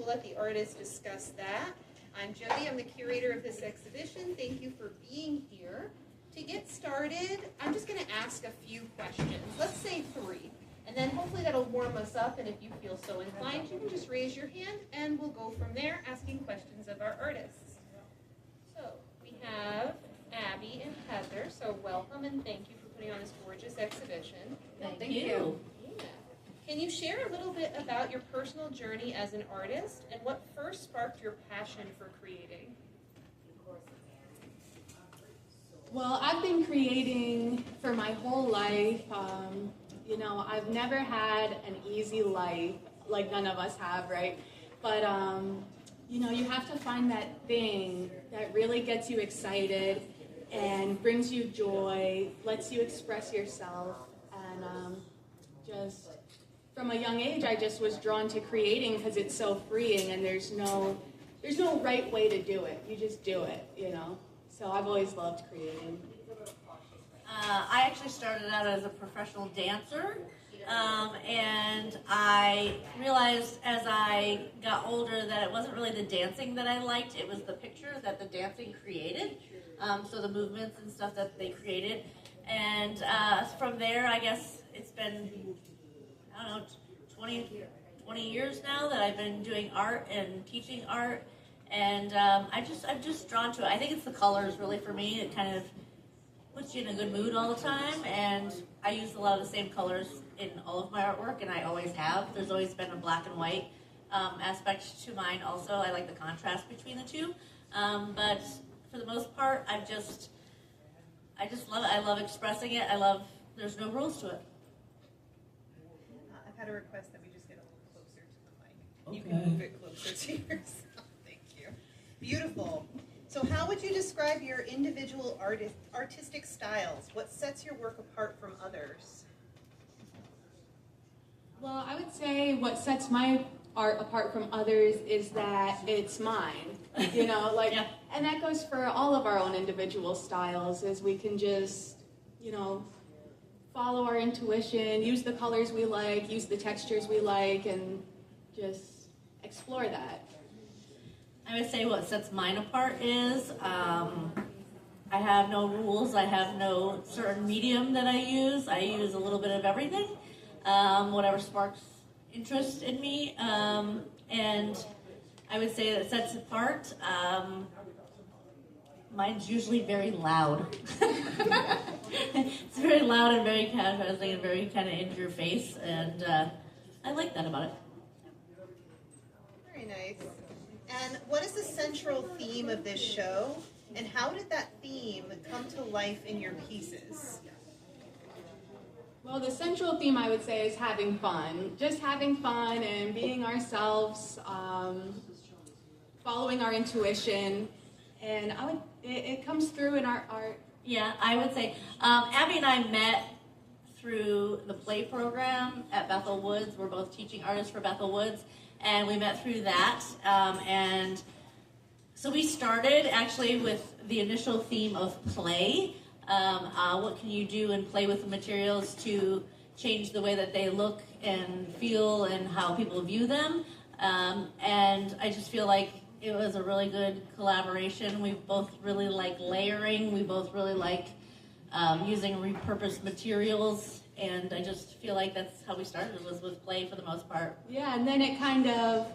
we'll let the artist discuss that. I'm Jodi, I'm the curator of this exhibition. Thank you for being here. To get started, I'm just going to ask a few questions. Let's say 3. And then hopefully that'll warm us up, and if you feel so inclined, you can just raise your hand, and we'll go from there asking questions of our artists. So we have Abby and Heather, so welcome and thank you for putting on this gorgeous exhibition. Thank you. Yeah. Can you share a little bit about your personal journey as an artist, and what first sparked your passion for creating? Well, I've been creating for my whole life. You know, I've never had an easy life, like none of us have, right? But, you know, you have to find that thing that really gets you excited and brings you joy, lets you express yourself. And just from a young age, I just was drawn to creating because it's so freeing and there's no right way to do it. You just do it, you know? So I've always loved creating. I actually started out as a professional dancer, and I realized as I got older that it wasn't really the dancing that I liked, it was the picture that the dancing created, so the movements and stuff that they created. And from there, I guess it's been, I don't know, 20 years now that I've been doing art and teaching art, and I'm just drawn to it. I think it's the colors really for me. It kind of puts you in a good mood all the time, and I use a lot of the same colors in all of my artwork, and I always have. There's always been a black and white aspect to mine also. I like the contrast between the two, but for the most part, I just love it. I love expressing it. There's no rules to it. I've had a request that we just get a little closer to the mic. Okay. You can move it closer to yourself. Thank you. Beautiful. So how would you describe your individual artistic styles? What sets your work apart from others? Well, I would say what sets my art apart from others is that it's mine, you know, like, Yeah. And that goes for all of our own individual styles, is we can just, you know, follow our intuition, use the colors we like, use the textures we like, and just explore that. I would say what sets mine apart is I have no rules. I have no certain medium that I use. I use a little bit of everything, whatever sparks interest in me. And I would say that sets apart. Mine's usually very loud. It's very loud and very contrasting and very kind of in your face, and I like that about it. Very nice. And what is the central theme of this show? And how did that theme come to life in your pieces? Well, the central theme, I would say, is having fun. Just having fun and being ourselves, following our intuition. And it comes through in our art. Yeah, I would say Abby and I met through the play program at Bethel Woods. We're both teaching artists for Bethel Woods, and we met through that. And so we started actually with the initial theme of play. What can you do and play with the materials to change the way that they look and feel and how people view them? And I just feel like it was a really good collaboration. We both really like layering. We both really like using repurposed materials. And I just feel like that's how we started, was with play for the most part. Yeah, and then it kind of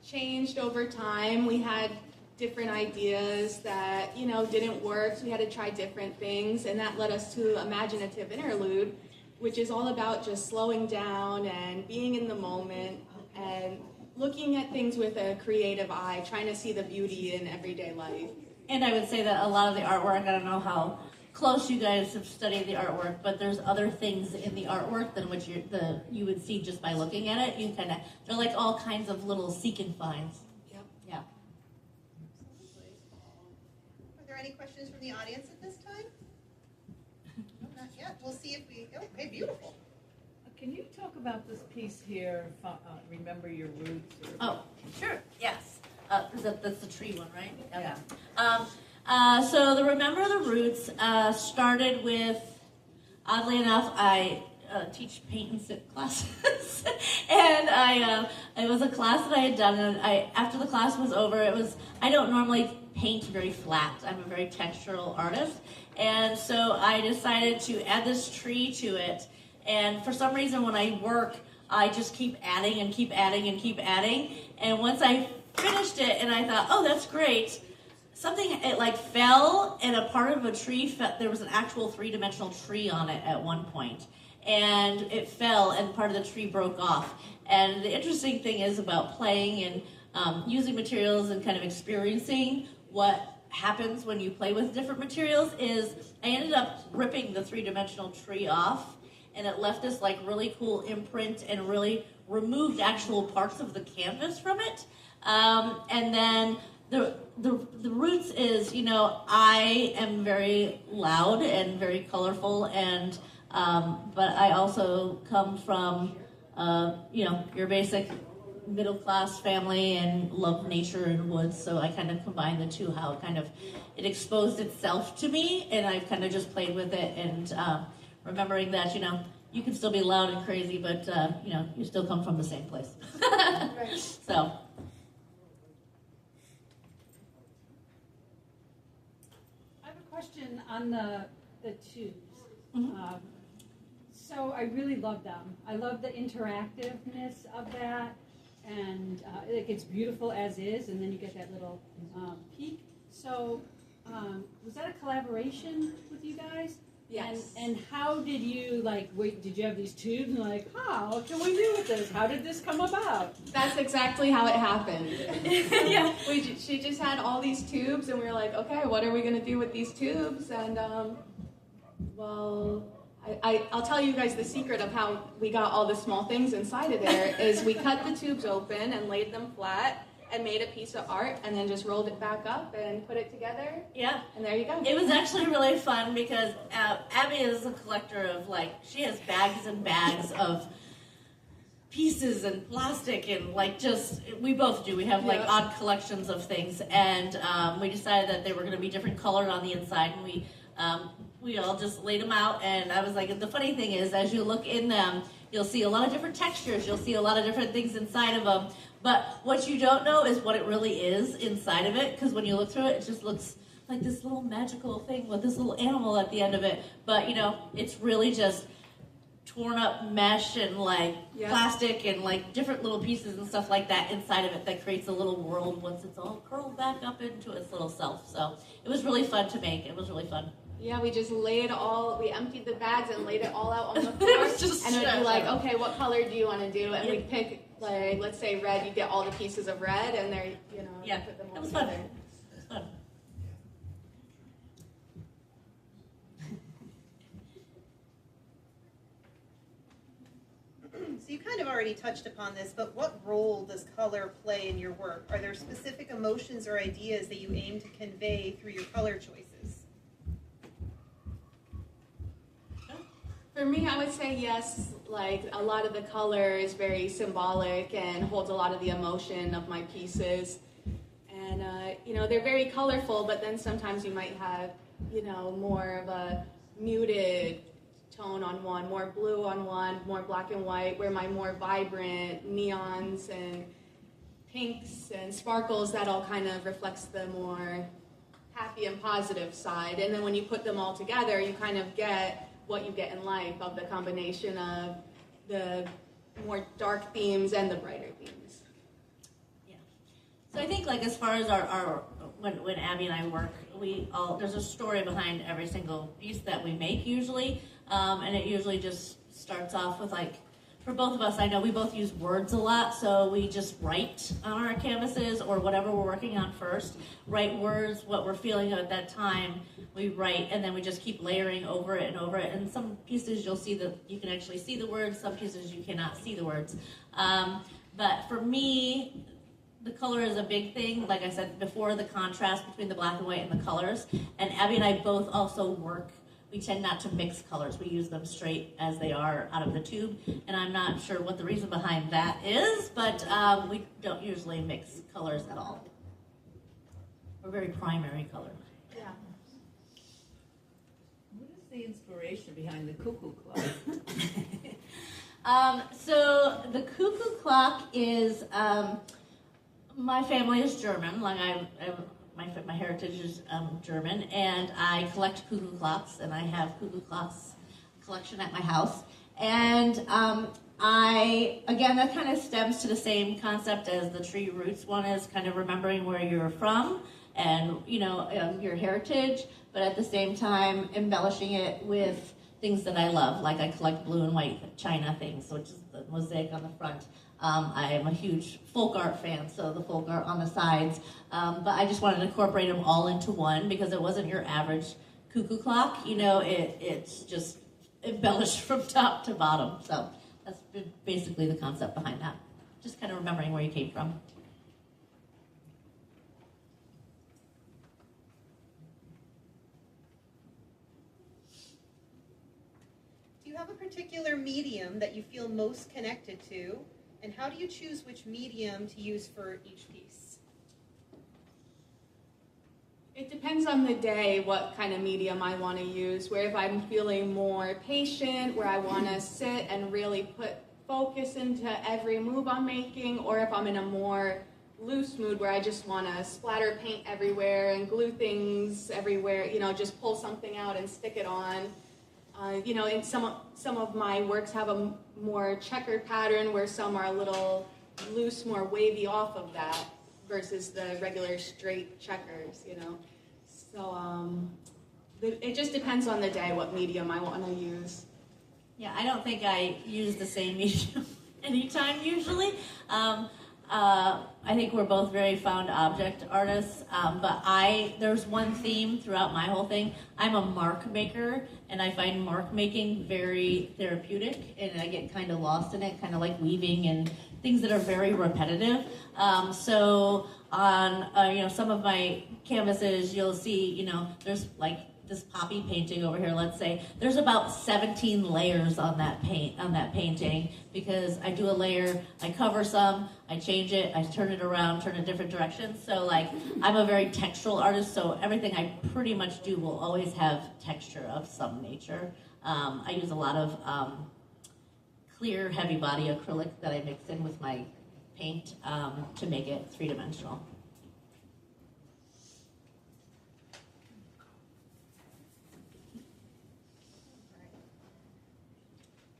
changed over time. We had different ideas that, you know, didn't work. So we had to try different things. And that led us to Imaginative Interlude, which is all about just slowing down and being in the moment and looking at things with a creative eye, trying to see the beauty in everyday life. And I would say that a lot of the artwork, I don't know how close you guys have studied the artwork, but there's other things in the artwork than what you would see just by looking at it. They're like all kinds of little seek and finds. Yep. Yeah. Are there any questions from the audience at this time? No, not yet. We'll see if we, okay, beautiful. Can you talk about this piece here, Remember Your Roots? Oh, sure, yes. That's the tree one, right? Yeah. So the Remember the Roots started with, oddly enough, I teach paint and sip classes, and it was a class that I had done, and after the class was over, I don't normally paint very flat. I'm a very textural artist, and so I decided to add this tree to it, and for some reason when I work, I just keep adding and keep adding and keep adding, and once I finished it, and I thought, oh, that's great, it like fell, and a part of a tree there was an actual 3-dimensional tree on it at one point, and it fell, and part of the tree broke off. And the interesting thing is about playing and using materials and kind of experiencing what happens when you play with different materials is I ended up ripping the 3-dimensional tree off, and it left this like really cool imprint and really removed actual parts of the canvas from it. And then the roots is, I am very loud and very colorful, and but I also come from your basic middle class family and love nature and woods, so I kind of combine the two, how it exposed itself to me, and I've kind of just played with it, and remembering that you can still be loud and crazy, but you still come from the same place. Right. So. Question on the tubes. Mm-hmm. So I really love them. I love the interactiveness of that, and it's beautiful as is, and then you get that little peak. So was that a collaboration with you guys? Yes. And how did you did you have these tubes and what can we do with this? How did this come about? That's exactly how it happened. Yeah. She just had all these tubes, and we were like, okay, what are we going to do with these tubes? And, I'll tell you guys the secret of how we got all the small things inside of there is we cut the tubes open and laid them flat and made a piece of art, and then just rolled it back up and put it together. Yeah. And there you go. It was actually really fun because Abby is a collector of, she has bags and bags of pieces and plastic and, we both do. We have, odd collections of things. And we decided that they were going to be different colored on the inside. And we all just laid them out. And I was like, the funny thing is, as you look in them, you'll see a lot of different textures. You'll see a lot of different things inside of them. But what you don't know is what it really is inside of it, because when you look through it, it just looks like this little magical thing with this little animal at the end of it. But, it's really just torn up mesh and, plastic and, different little pieces and stuff like that inside of it that creates a little world once it's all curled back up into its little self. So it was really fun to make. It was really fun. Yeah, we just we emptied the bags and laid it all out on the floor. It was just and it would be like, okay, what color do you want to do? And we'd pick, let's say red, you get all the pieces of red, and there, yeah, put them all it was together. fun. It was fun. So you kind of already touched upon this, but what role does color play in your work? Are there specific emotions or ideas that you aim to convey through your color choices? For me, I would say yes, a lot of the color is very symbolic and holds a lot of the emotion of my pieces. And, they're very colorful, but then sometimes you might have, more of a muted tone on one, more blue on one, more black and white, where my more vibrant neons and pinks and sparkles, that all kind of reflects the more happy and positive side. And then when you put them all together, you kind of get what you get in life of the combination of the more dark themes and the brighter themes. Yeah. So I think as far as our when Abby and I work, there's a story behind every single piece that we make usually, and it usually just starts off with for both of us, I know we both use words a lot, so we just write on our canvases or whatever we're working on first. Write words, what we're feeling at that time, we write, and then we just keep layering over it and over it. And some pieces you can actually see the words, some pieces you cannot see the words. But for me, the color is a big thing. Like I said before, the contrast between the black and white and the colors. And Abby and I both also work. We tend not to mix colors. We use them straight as they are out of the tube. And I'm not sure what the reason behind that is, but we don't usually mix colors at all. We're very primary color. Yeah. What is the inspiration behind the cuckoo clock? So the cuckoo clock is, my family is German, like my heritage is German, and I collect cuckoo clocks, and I have cuckoo clocks collection at my house. And again, that kind of stems to the same concept as the tree roots one, is kind of remembering where you're from and, your heritage, but at the same time embellishing it with things that I love. Like I collect blue and white china things, which is the mosaic on the front. I am a huge folk art fan, so the folk art on the sides. But I just wanted to incorporate them all into one because it wasn't your average cuckoo clock. It's just embellished from top to bottom. So that's basically the concept behind that. Just kind of remembering where you came from. Do you have a particular medium that you feel most connected to? And how do you choose which medium to use for each piece? It depends on the day what kind of medium I want to use. Where if I'm feeling more patient, where I want to sit and really put focus into every move I'm making, or if I'm in a more loose mood where I just want to splatter paint everywhere and glue things everywhere, just pull something out and stick it on. And some of my works have a more checkered pattern where some are a little loose, more wavy off of that versus the regular straight checkers, So it just depends on the day what medium I want to use. Yeah, I don't think I use the same medium anytime usually. I think we're both very found object artists, but there's one theme throughout my whole thing. I'm a mark maker, and I find mark making very therapeutic, and I get kind of lost in it, kind of like weaving and things that are very repetitive. So on some of my canvases, you'll see, there's like this poppy painting over here, let's say, there's about 17 layers on that painting, because I do a layer, I cover some, I change it, I turn it around, turn it different directions. So like, I'm a very textural artist, so everything I pretty much do will always have texture of some nature. I use a lot of clear, heavy body acrylic that I mix in with my paint to make it three-dimensional.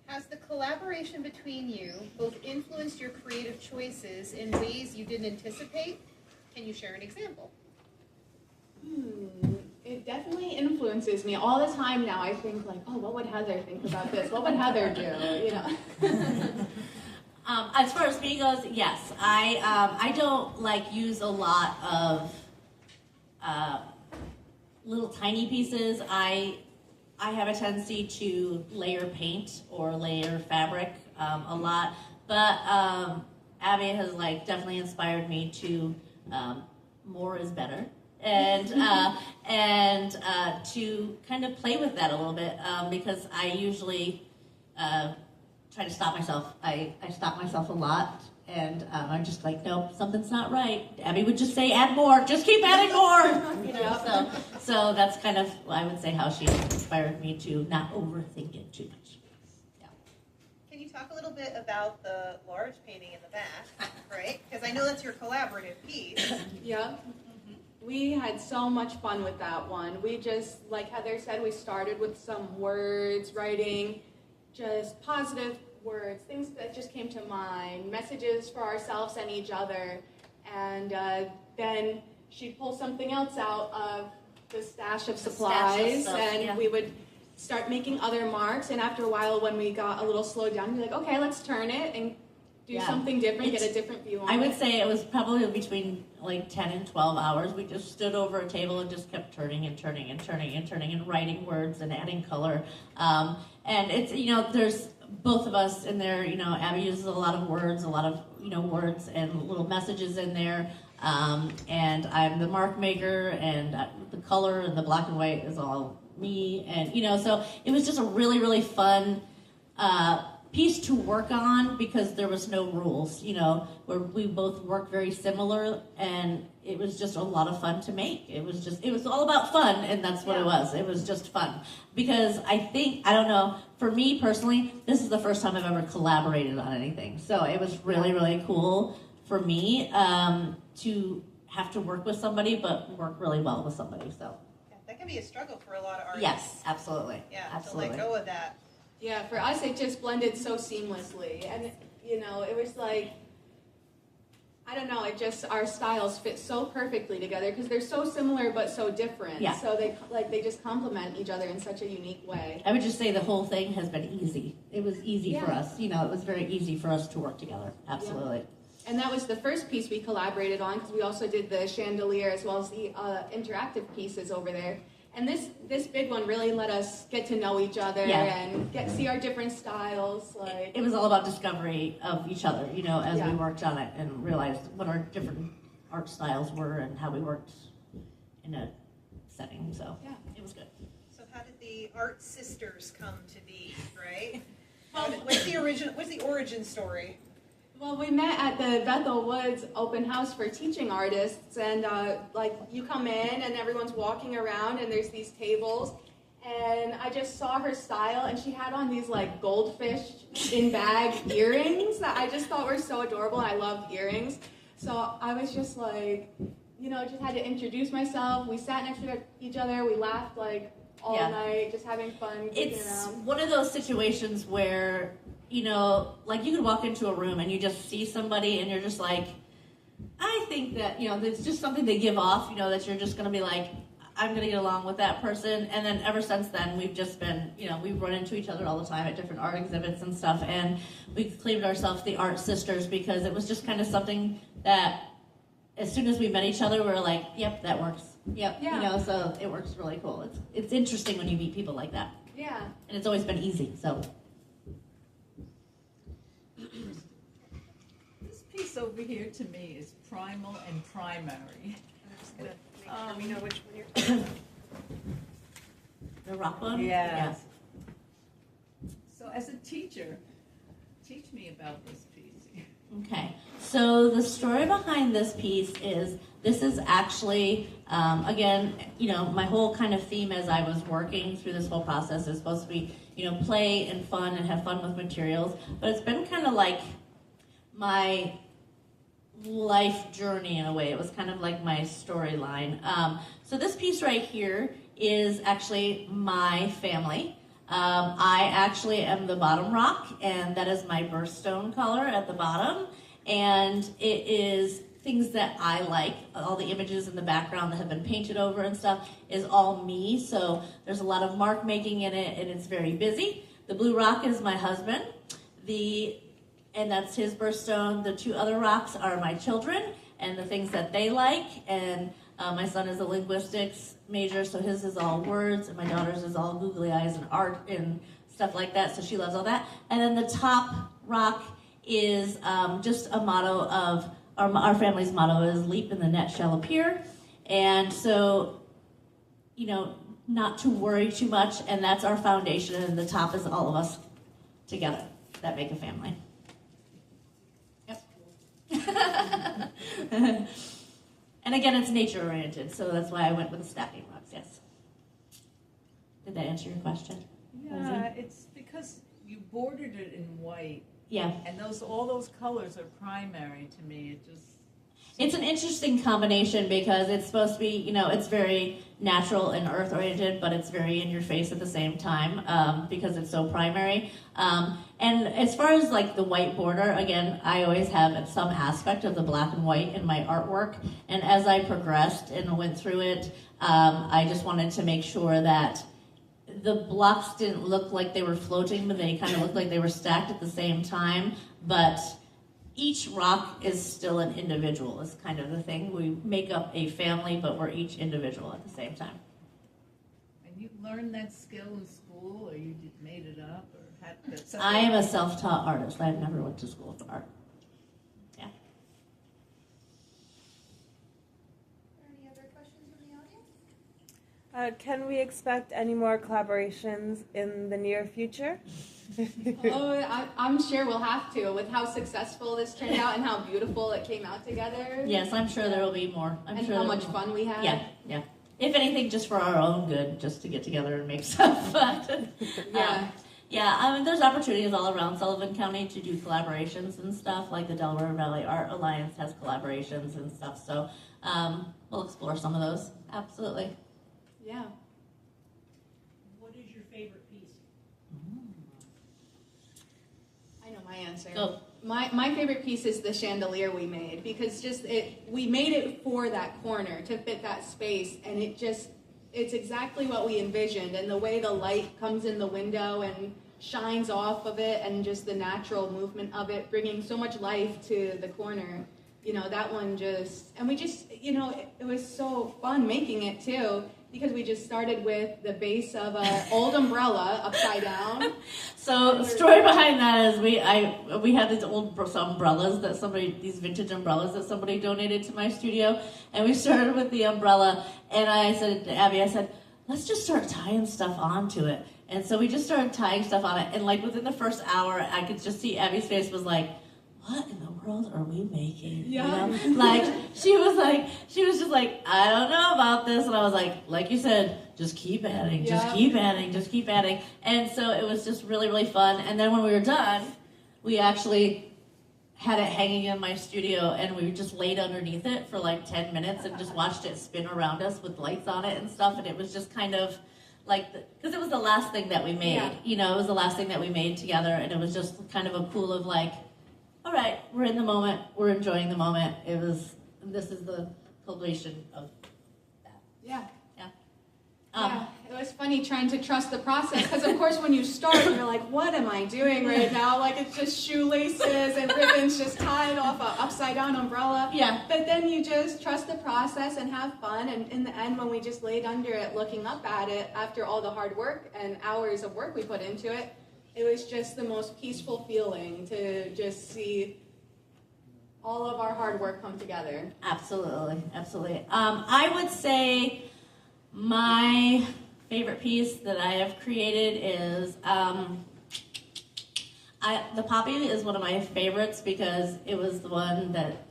Has the collaboration between you both influenced your creative choices in ways you didn't anticipate? Can you share an example? It definitely influences me all the time now. I think like, oh, what would Heather think about this? What would Heather do? As far as me goes, yes. I don't use a lot of little tiny pieces. I have a tendency to layer paint or layer fabric a lot, but Abby has definitely inspired me to more is better, and to kind of play with that a little bit, because I usually try to stop myself. I stop myself a lot, and I'm just like, nope, something's not right. Abby would just say, add more, just keep adding more. So that's kind of, I would say, how she inspired me to not overthink it too much. Yeah. Can you talk a little bit about the large painting in the back, right? Because I know that's your collaborative piece. Yeah. We had so much fun with that one. We just, like Heather said, we started with some words, writing just positive words, things that just came to mind, messages for ourselves and each other. And then she'd pull something else out of the stash of supplies, we would start making other marks. And after a while, when we got a little slowed down, we'd be like, okay, let's turn it and do something different, get a different view on it. I would say it was probably between 10 and 12 hours. We just stood over a table and just kept turning and turning and turning and turning and writing words and adding color. And it's, there's both of us in there, Abby uses a lot of words, words and little messages in there. And I'm the mark maker, and the color and the black and white is all me. And, so it was just a really, really fun piece to work on because there was no rules, where we both worked very similar, and it was just a lot of fun to make. It was all about fun, and that's what it was. It was just fun. Because I don't know, for me personally, this is the first time I've ever collaborated on anything. So it was really, really cool for me to have to work with somebody, but work really well with somebody, so. Yeah, that can be a struggle for a lot of artists. Yes, absolutely. Yeah, absolutely. to let go of that. Yeah, for us it just blended so seamlessly, and it was like, I don't know, our styles fit so perfectly together because they're so similar but so different. Yeah. So they just complement each other in such a unique way. I would just say the whole thing has been easy. It was easy for us. It was very easy for us to work together. Absolutely. Yeah. And that was the first piece we collaborated on because we also did the chandelier as well as the interactive pieces over there. And this big one really let us get to know each other and see our different styles. It was all about discovery of each other, as we worked on it and realized what our different art styles were and how we worked in a setting. So it was good. So how did the Art Sisters come to be, right? What's the origin story? Well, we met at the Bethel Woods open house for teaching artists, and you come in and everyone's walking around and there's these tables, and I just saw her style, and she had on these goldfish in bag earrings that I just thought were so adorable, and I love earrings. So I was just just had to introduce myself. We sat next to each other, we laughed all night, just having fun. It's one of those situations where you could walk into a room and you just see somebody and you're just like, I think that, it's just something they give off, that you're just going to be like, I'm going to get along with that person. And then ever since then, we've just been, we've run into each other all the time at different art exhibits and stuff. And we've claimed ourselves the Art Sisters because it was just kind of something that as soon as we met each other, we were like, yep, that works. Yep. Yeah. So it works really cool. It's interesting when you meet people like that. Yeah. And it's always been easy, so. This piece over here to me is primal and primary. I'm just going to make sure we know which one you're talking about. The rock one? Yes. So as a teacher, teach me about this piece. Okay, so the story behind this piece is, this is actually, again, my whole kind of theme as I was working through this whole process is supposed to be, play and fun and have fun with materials, but it's been kind of like my life journey in a way. It was kind of like my storyline. So this piece right here is actually my family. I actually am the bottom rock, and that is my birthstone color at the bottom, and it is things that I like. All the images in the background that have been painted over and stuff is all me, so there's a lot of mark making in it, and it's very busy. The blue rock is my husband, and that's his birthstone. The two other rocks are my children and the things that they like, and my son is a linguistics major, so his is all words, and my daughter's is all googly eyes and art and stuff like that, so she loves all that. And then the top rock is just a motto of, our family's motto is, leap in the net shall appear. And so, not to worry too much, and that's our foundation, and the top is all of us together that make a family. Yep. And again, it's nature-oriented, so that's why I went with the stacking rocks, yes. Did that answer your question? Yeah, it's because you bordered it in white. Yeah. And all those colors are primary to me. It's an interesting combination because it's supposed to be, it's very natural and earth-oriented, but it's very in your face at the same time because it's so primary. And as far as the white border, again, I always have some aspect of the black and white in my artwork. And as I progressed and went through it, I just wanted to make sure that the blocks didn't look like they were floating, but they kind of looked like they were stacked at the same time. But each rock is still an individual, is kind of the thing. We make up a family, but we're each individual at the same time. And you learned that skill in school, or you made it up, or had that? I am a self-taught artist. I've never went to school for art. Yeah. Are there any other questions from the audience? Can we expect any more collaborations in the near future? Oh, I'm sure we'll have to, with how successful this turned out and how beautiful it came out together. Yes, I'm sure there will be more. I'm And sure how there much will be fun we had. more. Yeah. If anything, just for our own good, just to get together and make stuff fun. Yeah. I mean, there's opportunities all around Sullivan County to do collaborations and stuff, like the Delaware Valley Art Alliance has collaborations and stuff, so we'll explore some of those. Absolutely. Yeah. What is your favorite piece? I know my answer. Go. My favorite piece is the chandelier we made, because we made it for that corner to fit that space, and it's exactly what we envisioned, and the way the light comes in the window and shines off of it, and just the natural movement of it, bringing so much life to the corner. That one and we it was so fun making it too, because we just started with the base of an old umbrella upside down. So the story behind that is we had these old umbrellas these vintage umbrellas that somebody donated to my studio, and we started with the umbrella, and I said to Abby, let's just start tying stuff onto it. And so we just started tying stuff on it, and like within the first hour, I could just see Abby's face was like, what in the world are we making? Yeah. Like she was just like, I don't know about this, and I was like you said, just keep adding, just keep adding. And so it was just really, really fun. And then when we were done, we actually had it hanging in my studio, and we just laid underneath it for like 10 minutes and just watched it spin around us with lights on it and stuff. And it was just kind of like, because it was the last thing that we made. It was the last thing that we made together, and it was just kind of a cool of like, all right, we're in the moment, we're enjoying the moment. This is the culmination of that. Yeah. Yeah. It was funny trying to trust the process, because of course when you start, you're like, what am I doing right now? Like, it's just shoelaces and ribbons just tied off an upside down umbrella. Yeah. But then you just trust the process and have fun, and in the end, when we just laid under it looking up at it after all the hard work and hours of work we put into it, it was just the most peaceful feeling to just see all of our hard work come together. Absolutely. I would say my favorite piece that I have created is the poppy is one of my favorites, because it was the one that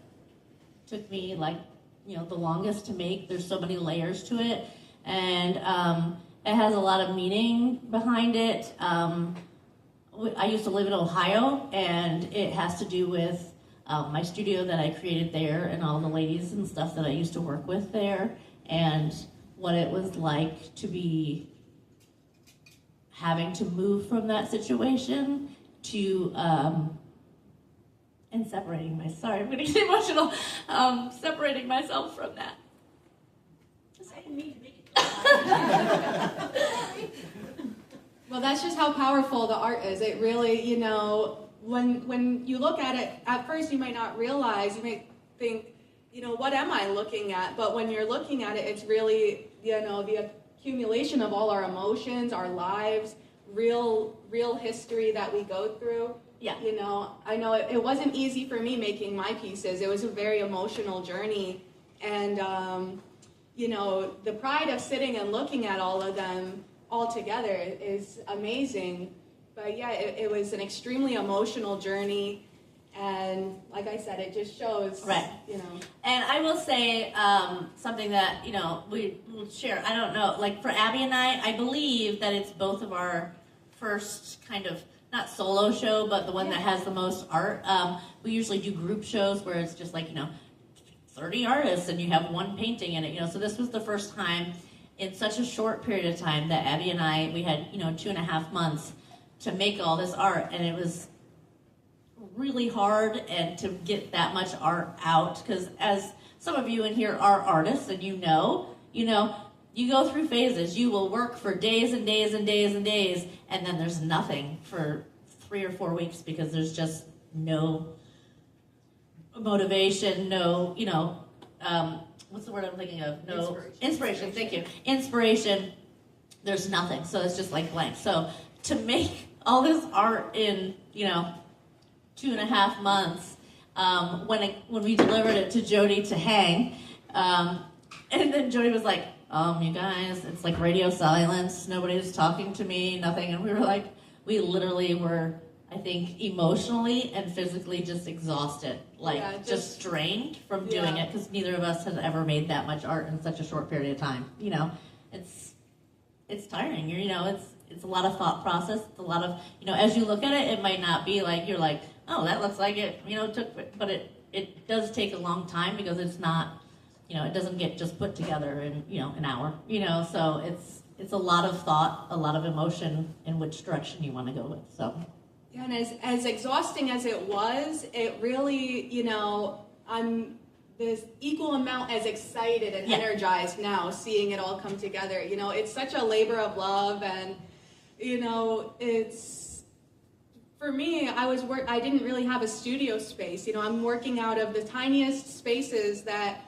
took me the longest to make. There's so many layers to it, and it has a lot of meaning behind it. I used to live in Ohio, and it has to do with my studio that I created there, and all the ladies and stuff that I used to work with there, and what it was like to be having to move from that situation to and separating sorry, I'm getting emotional. Separating myself from that. I didn't mean to make it. Well, that's just how powerful the art is. It really, when you look at it, at first you might not realize, you might think, what am I looking at? But when you're looking at it, it's really, the accumulation of all our emotions, our lives, real history that we go through. Yeah. I know it wasn't easy for me making my pieces. It was a very emotional journey. And, the pride of sitting and looking at all of them all together is amazing. But yeah, it was an extremely emotional journey, and like I said, it just shows, right. And I will say something that we will share. I don't know, like for Abby and I believe that it's both of our first kind of not solo show, but the one that has the most art. We usually do group shows where it's just like 30 artists and you have one painting in it. So this was the first time in such a short period of time that Abby and I, we had 2.5 months to make all this art, and it was really hard and to get that much art out, because as some of you in here are artists, and you go through phases. You will work for days and days and days and days, and then there's nothing for 3 or 4 weeks because there's just no motivation, what's the word I'm thinking of? No inspiration. Thank you. Inspiration. There's nothing. So it's just like blank. So to make all this art in 2.5 months, when we delivered it to Jodi to hang, and then Jodi was like, you guys, it's like radio silence. Nobody's talking to me, nothing. And we were like, we literally were, I think, emotionally and physically just exhausted, like Yeah, just strained from doing it, because neither of us has ever made that much art in such a short period of time. You know, it's tiring. You know, it's a lot of thought process. It's a lot of, you know, as you look at it, it might not be like you're like, oh, that looks like it, you know, but it does take a long time, because it's not, you know, it doesn't get just put together in, you know, an hour, you know, so it's a lot of thought, a lot of emotion in which direction you want to go with, so. Yeah, and as exhausting as it was, it really, you know, I'm this equal amount as excited and energized now, seeing it all come together. You know, it's such a labor of love, and, you know, it's, for me, I didn't really have a studio space. You know, I'm working out of the tiniest spaces that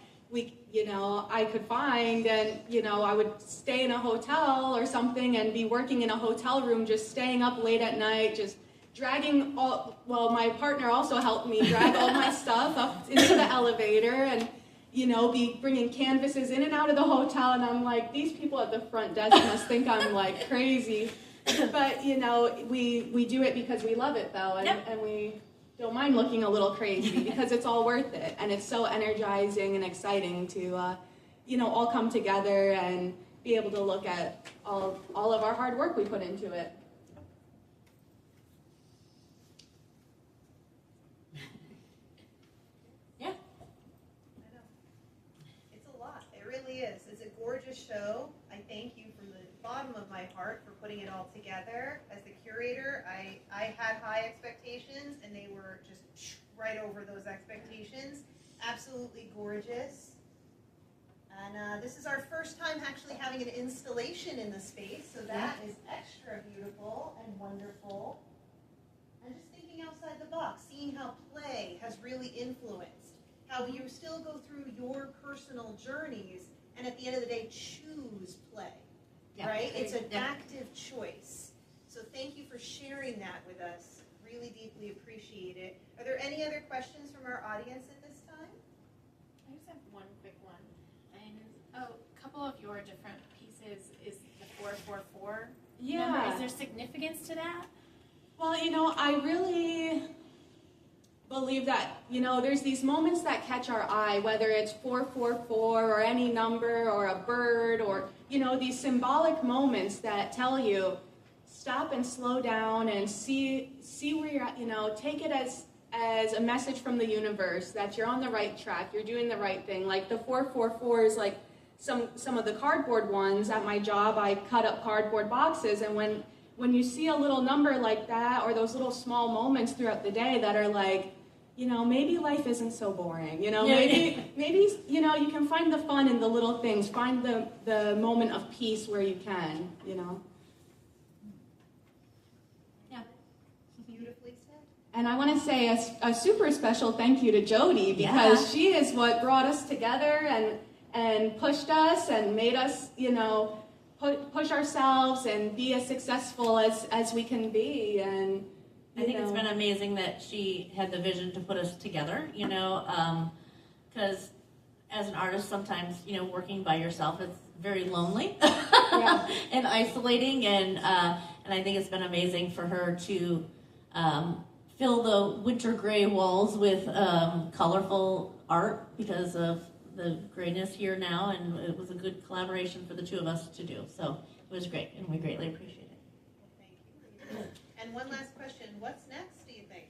I could find, and, you know, I would stay in a hotel or something and be working in a hotel room, just staying up late at night, just dragging my partner also helped me drag all my stuff up into the elevator, and, you know, be bringing canvases in and out of the hotel, and I'm like, these people at the front desk must think I'm like crazy. But, you know, we do it because we love it, though, and we don't mind looking a little crazy, because it's all worth it, and it's so energizing and exciting to, you know, all come together and be able to look at all of our hard work we put into it. Yeah. I know. It's a lot. It really is. It's a gorgeous show. I thank you from the bottom of my heart for putting it all together. As the curator, I had high expectations, and they were just right over those expectations. Absolutely gorgeous. And this is our first time actually having an installation in the space, so that is extra beautiful and wonderful. And just thinking outside the box, seeing how play has really influenced, how you still go through your personal journeys, and at the end of the day, choose play, right? It's an active choice. So thank you for sharing that with us. Really deeply appreciate it. Are there any other questions from our audience at this time? I just have one quick one. And a couple of your different pieces is the 444 number. Is there significance to that? Well, you know, I really believe that, you know, there's these moments that catch our eye, whether it's 444 or any number or a bird, or, you know, these symbolic moments that tell you, stop and slow down and see where you're at, you know, take it as a message from the universe that you're on the right track, you're doing the right thing. Like the 444 is like some of the cardboard ones. At my job, I cut up cardboard boxes, and when you see a little number like that, or those little small moments throughout the day that are like, you know, maybe life isn't so boring, you know, maybe, you know, you can find the fun in the little things, find the moment of peace where you can, you know. Beautifully said. And I want to say a super special thank you to Jodi, because she is what brought us together and pushed us and made us, you know, push ourselves and be as successful as we can be. And I think it's been amazing that she had the vision to put us together, you know, because as an artist, sometimes, you know, working by yourself is very lonely and isolating, and I think it's been amazing for her to fill the winter gray walls with colorful art because of the grayness here now, and it was a good collaboration for the two of us to do. So it was great, and we greatly appreciate it. Well, thank you. And one last question. What's next, do you think?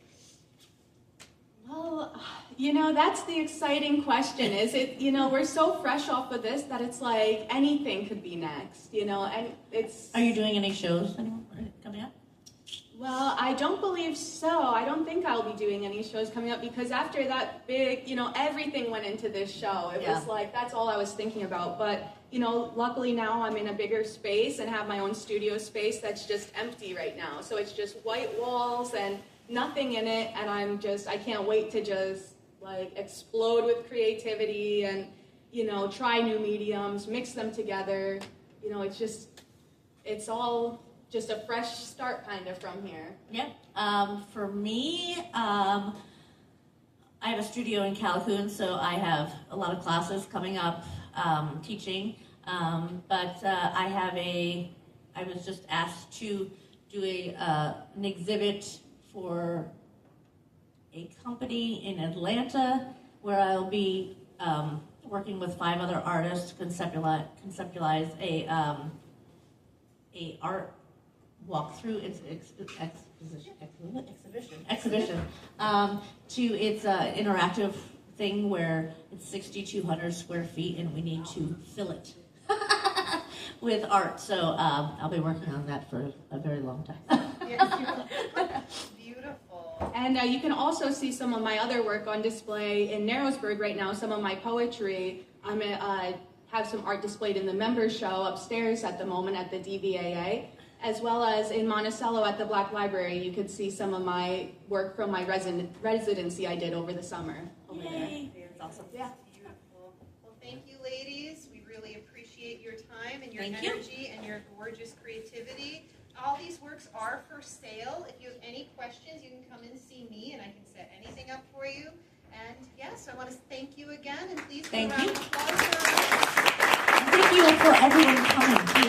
Well, you know, that's the exciting question. Is it, you know, we're so fresh off of this that it's like anything could be next, you know, and it's... Are you doing any shows coming up? Well, I don't believe so. I don't think I'll be doing any shows coming up, because after that big, you know, everything went into this show. It was like, that's all I was thinking about. But, you know, luckily now I'm in a bigger space and have my own studio space that's just empty right now. So it's just white walls and nothing in it, and I can't wait to just, like, explode with creativity and, you know, try new mediums, mix them together. You know, it's all just a fresh start kind of from here. Yeah. For me, I have a studio in Calhoun, so I have a lot of classes coming up, teaching. But I was just asked to do an exhibit for a company in Atlanta where I'll be working with 5 other artists to conceptualize a art walkthrough exhibition to its interactive thing where it's 6,200 square feet and we need to fill it with art. So I'll be working on that for a very long time. Beautiful. And you can also see some of my other work on display in Narrowsburg right now, some of my poetry. I'm have some art displayed in the members show upstairs at the moment at the DVAA, as well as in Monticello at the Black Library. You could see some of my work from my residency I did over the summer over there. That's awesome. Yeah. Beautiful. Well, thank you, ladies. We really appreciate your time and your Thank you. energy and your gorgeous creativity. All these works are for sale. If you have any questions, you can come and see me, and I can set anything up for you. And yes, I want to thank you again, and please give a round of applause for Thank you for everyone coming too.